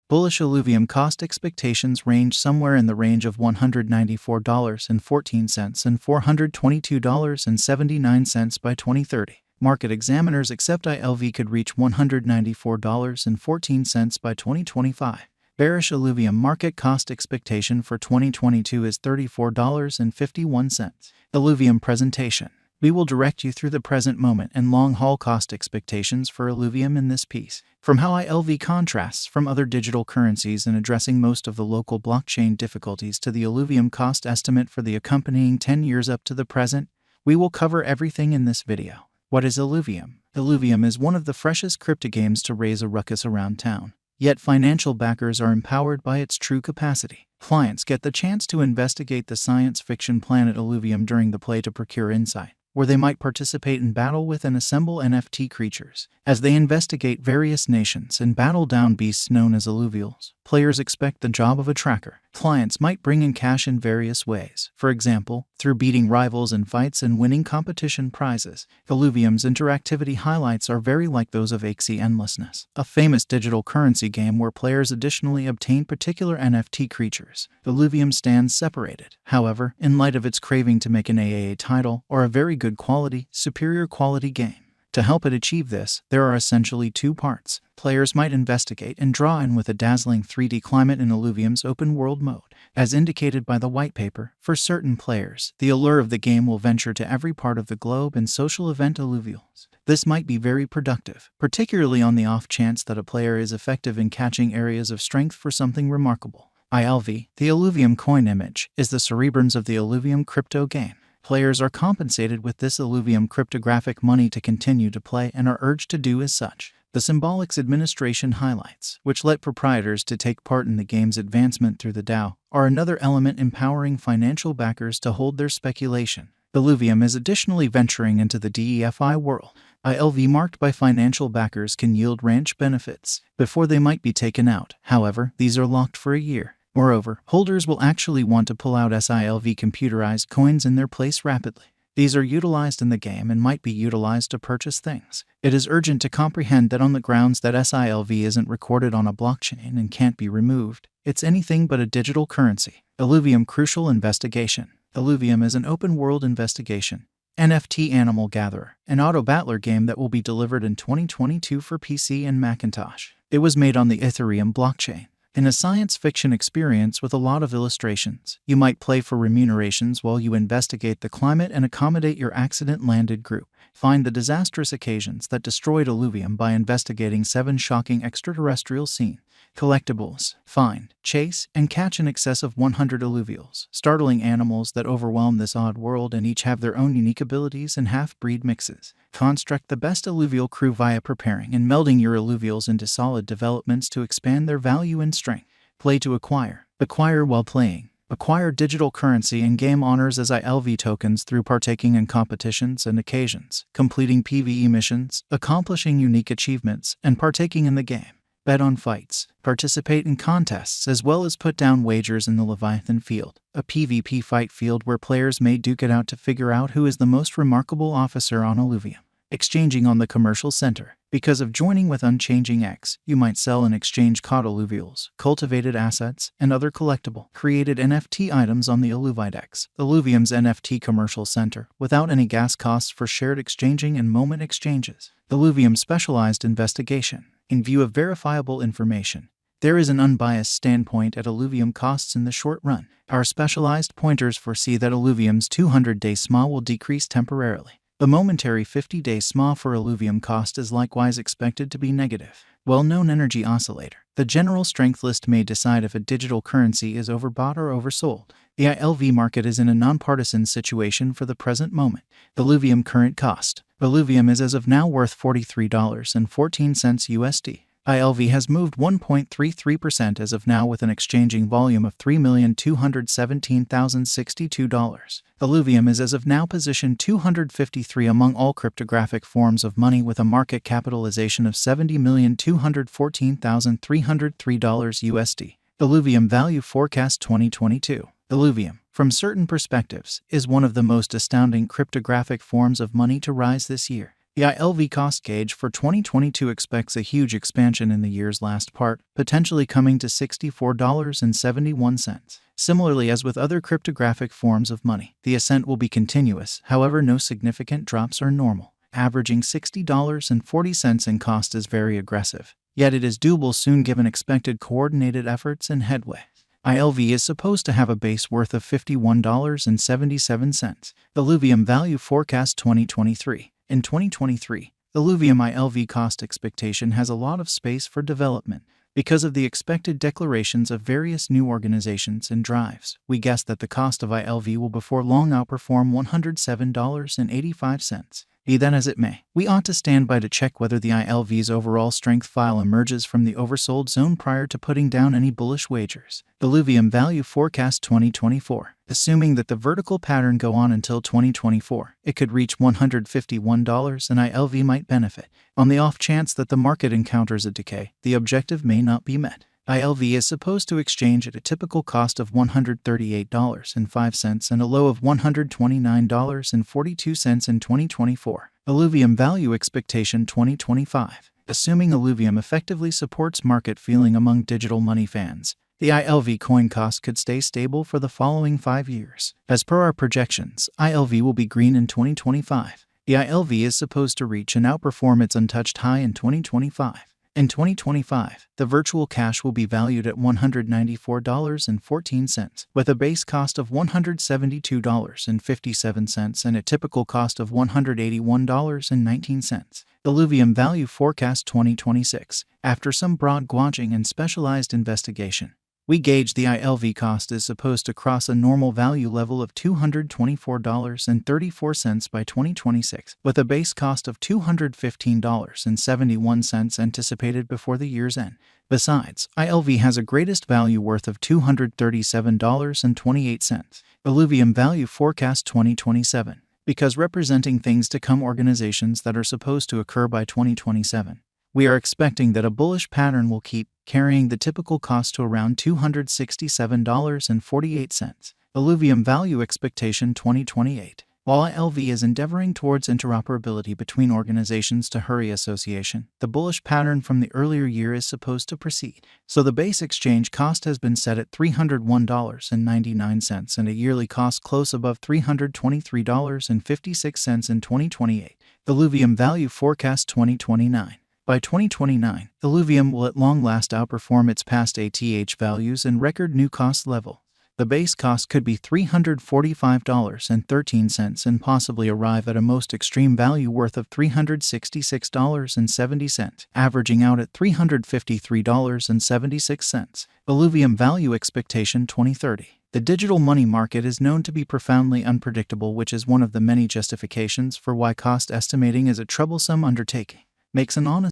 Bullish Illuvium cost expectations range somewhere in the range of $194.14 and $422.79 by 2030. Market examiners accept ILV could reach $194.14 by 2025. Bearish Illuvium market cost expectation for 2022 is $34.51. Illuvium presentation. We will direct you through the present moment and long-haul cost expectations for Illuvium in this piece. From how ILV contrasts from other digital currencies in addressing most of the local blockchain difficulties to the Illuvium cost estimate for the accompanying 10 years up to the present, we will cover everything in this video. What is Illuvium? Illuvium is one of the freshest cryptogames to raise a ruckus around town. Yet financial backers are empowered by its true capacity. Clients get the chance to investigate the science fiction planet Illuvium during the play to procure insight, where they might participate in battle with and assemble NFT creatures. As they investigate various nations and battle down beasts known as Illuvials, players expect the job of a tracker. Clients might bring in cash in various ways, for example, through beating rivals in fights and winning competition prizes. Illuvium's interactivity highlights are very like those of Axie Endlessness, a famous digital currency game where players additionally obtain particular NFT creatures. Illuvium stands separated, however, in light of its craving to make an AAA title or a very good quality, superior quality game. To help it achieve this, there are essentially two parts. Players might investigate and draw in with a dazzling 3D climate in Illuvium's open world mode. As indicated by the white paper, for certain players, the allure of the game will venture to every part of the globe and social event Illuvials. This might be very productive, particularly on the off chance that a player is effective in catching areas of strength for something remarkable. ILV, the Illuvium coin image, is the cerebrums of the Illuvium crypto game. Players are compensated with this Illuvium cryptographic money to continue to play and are urged to do as such. The symbolics administration highlights, which let proprietors to take part in the game's advancement through the DAO, are another element empowering financial backers to hold their speculation. Illuvium is additionally venturing into the DeFi world. ILV marked by financial backers can yield ranch benefits before they might be taken out. However, these are locked for a year. Moreover, holders will actually want to pull out SILV computerized coins in their place rapidly. These are utilized in the game and might be utilized to purchase things. It is urgent to comprehend that on the grounds that SILV isn't recorded on a blockchain and can't be removed, it's anything but a digital currency. Illuvium crucial investigation. Illuvium is an open-world investigation NFT animal gatherer, an auto-battler game that will be delivered in 2022 for PC and Macintosh. It was made on the Ethereum blockchain. In a science fiction experience with a lot of illustrations, you might play for remunerations while you investigate the climate and accommodate your accident-landed group. Find the disastrous occasions that destroyed Illuvium by investigating 7 shocking extraterrestrial scenes. Collectibles. Find, chase, and catch in excess of 100 Illuvials, startling animals that overwhelm this odd world and each have their own unique abilities and half-breed mixes. Construct the best Illuvial crew via preparing and melding your Illuvials into solid developments to expand their value and strength. Play to acquire. Acquire while playing. Acquire digital currency and game honors as ILV tokens through partaking in competitions and occasions, completing PvE missions, accomplishing unique achievements, and partaking in the game. Bet on fights, participate in contests, as well as put down wagers in the Leviathan field, a PvP fight field where players may duke it out to figure out who is the most remarkable officer on Illuvium. Exchanging on the commercial center. Because of joining with Unchanging X, you might sell and exchange caught Illuvials, cultivated assets, and other collectible, created NFT items on the Illuvidex, Illuvium's NFT commercial center, without any gas costs for shared exchanging and moment exchanges. Illuvium specialized investigation. In view of verifiable information, there is an unbiased standpoint at Illuvium costs in the short run. Our specialized pointers foresee that Illuvium's 200-day SMA will decrease temporarily. The momentary 50-day SMA for Illuvium cost is likewise expected to be negative. Well-known energy oscillator. The general strength list may decide if a digital currency is overbought or oversold. The ILV market is in a nonpartisan situation for the present moment. Illuvium current cost. Illuvium is as of now worth $43.14 USD. ILV has moved 1.33% as of now with an exchanging volume of $3,217,062. Illuvium is as of now positioned 253 among all cryptographic forms of money with a market capitalization of $70,214,303 USD. Illuvium Value Forecast 2022. Illuvium, from certain perspectives, is one of the most astounding cryptographic forms of money to rise this year. The ILV cost gauge for 2022 expects a huge expansion in the year's last part, potentially coming to $64.71. Similarly, as with other cryptographic forms of money, the ascent will be continuous, however no significant drops are normal. Averaging $60.40 in cost is very aggressive, yet it is doable soon given expected coordinated efforts and headway. ILV is supposed to have a base worth of $51.77. Illuvium Value Forecast 2023. In 2023, Illuvium ILV cost expectation has a lot of space for development. Because of the expected declarations of various new organizations and drives, we guess that the cost of ILV will before long outperform $107.85. Be that as it may, we ought to stand by to check whether the ILV's overall strength file emerges from the oversold zone prior to putting down any bullish wagers. Illuvium Value Forecast 2024. Assuming that the vertical pattern go on until 2024, it could reach $151 and ILV might benefit. On the off chance that the market encounters a decay, the objective may not be met. ILV is supposed to exchange at a typical cost of $138.05 and a low of $129.42 in 2024. Illuvium Value Expectation 2025. Assuming Illuvium effectively supports market feeling among digital money fans, the ILV coin cost could stay stable for the following 5 years. As per our projections, ILV will be green in 2025. The ILV is supposed to reach and outperform its untouched high in 2025. In 2025, the virtual cash will be valued at $194.14, with a base cost of $172.57 and a typical cost of $181.19. Illuvium Value Forecast 2026. After some broad gauging and specialized investigation, we gauge the ILV cost is supposed to cross a normal value level of $224.34 by 2026, with a base cost of $215.71 anticipated before the year's end. Besides, ILV has a greatest value worth of $237.28. Illuvium Value Forecast 2027. Because representing things to come organizations that are supposed to occur by 2027. We are expecting that a bullish pattern will keep carrying the typical cost to around $267.48. Illuvium Value Expectation 2028. While ILV is endeavoring towards interoperability between organizations to hurry association, the bullish pattern from the earlier year is supposed to proceed. So the base exchange cost has been set at $301.99 and a yearly cost close above $323.56 in 2028. Illuvium Value Forecast 2029. By 2029, Illuvium will at long last outperform its past ATH values and record new cost level. The base cost could be $345.13 and possibly arrive at a most extreme value worth of $366.70, averaging out at $353.76. Illuvium Value Expectation 2030. The digital money market is known to be profoundly unpredictable, which is one of the many justifications for why cost estimating is a troublesome undertaking. Makes an honest